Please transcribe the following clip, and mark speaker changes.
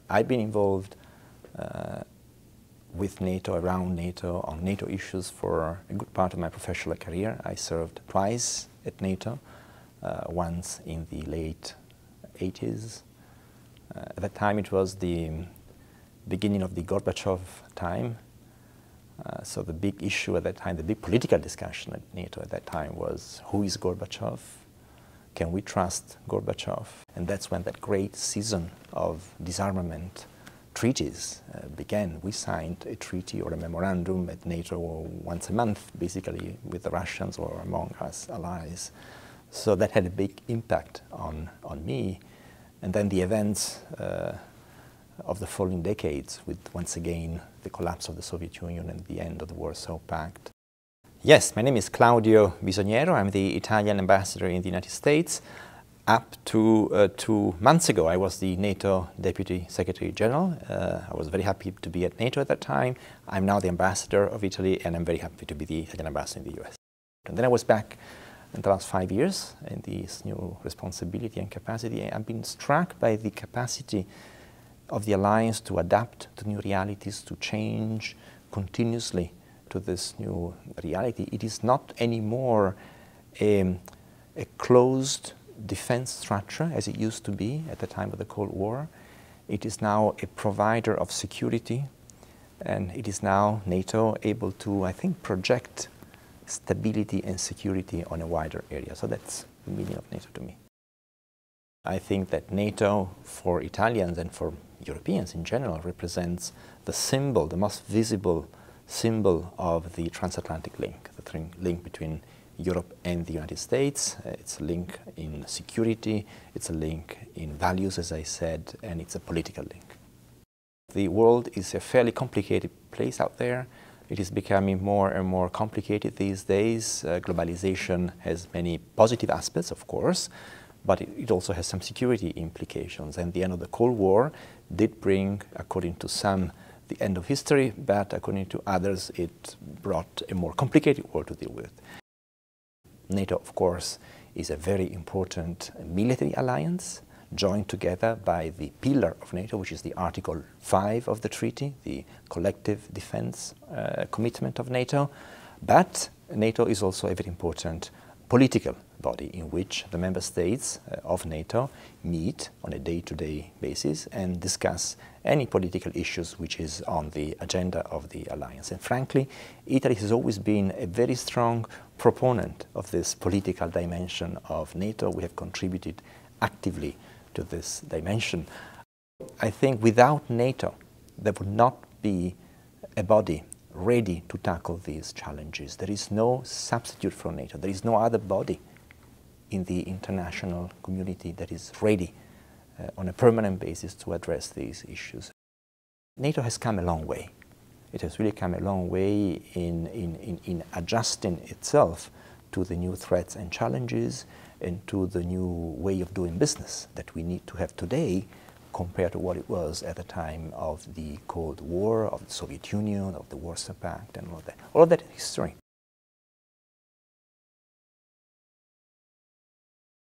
Speaker 1: I've been involved with NATO, around NATO, on NATO issues for a good part of my professional career. I served twice at NATO, once in the late 80s. At that time it was the beginning of the Gorbachev time. So the big issue at that time, the big political discussion at NATO at that time was, who is Gorbachev? Can we trust Gorbachev? And that's when that great season of disarmament treaties began. We signed a treaty or a memorandum at NATO once a month, basically, with the Russians or among us allies. So that had a big impact on me. And then the events of the following decades, with once again the collapse of the Soviet Union and the end of the Warsaw Pact. Yes, my name is Claudio Bisgoniero. I'm the Italian ambassador in the United States. Up to 2 months ago, I was the NATO Deputy Secretary General. I was very happy to be at NATO at that time. I'm now the ambassador of Italy, and I'm very happy to be the Italian ambassador in the US. And then I was back in the last 5 years in this new responsibility and capacity. I've been struck by the capacity of the alliance to adapt to new realities, to change continuously to this new reality. It is not anymore a closed defense structure as it used to be at the time of the Cold War. It is now a provider of security, and it is now NATO able to, I think, project stability and security on a wider area. So that's the meaning of NATO to me. I think that NATO, for Italians and for Europeans in general, represents the symbol, the most visible symbol of the transatlantic link, the link between Europe and the United States. It's a link in security, it's a link in values, as I said, and it's a political link. The world is a fairly complicated place out there. It is becoming more and more complicated these days. Globalization has many positive aspects, of course, but it also has some security implications. And the end of the Cold War did bring, according to some, the end of history, but according to others, it brought a more complicated world to deal with. NATO, of course, is a very important military alliance, joined together by the pillar of NATO, which is the Article 5 of the treaty, the collective defense commitment of NATO. But NATO is also a very important political body in which the member states of NATO meet on a day-to-day basis and discuss any political issues which is on the agenda of the alliance. And frankly, Italy has always been a very strong proponent of this political dimension of NATO. We have contributed actively to this dimension. I think without NATO, there would not be a body ready to tackle these challenges. There is no substitute for NATO. There is no other body in the international community that is ready on a permanent basis to address these issues. NATO has come a long way. It has really come a long way in adjusting itself to the new threats and challenges and to the new way of doing business that we need to have today compared to what it was at the time of the Cold War, of the Soviet Union, of the Warsaw Pact, and all of that. All of that is history.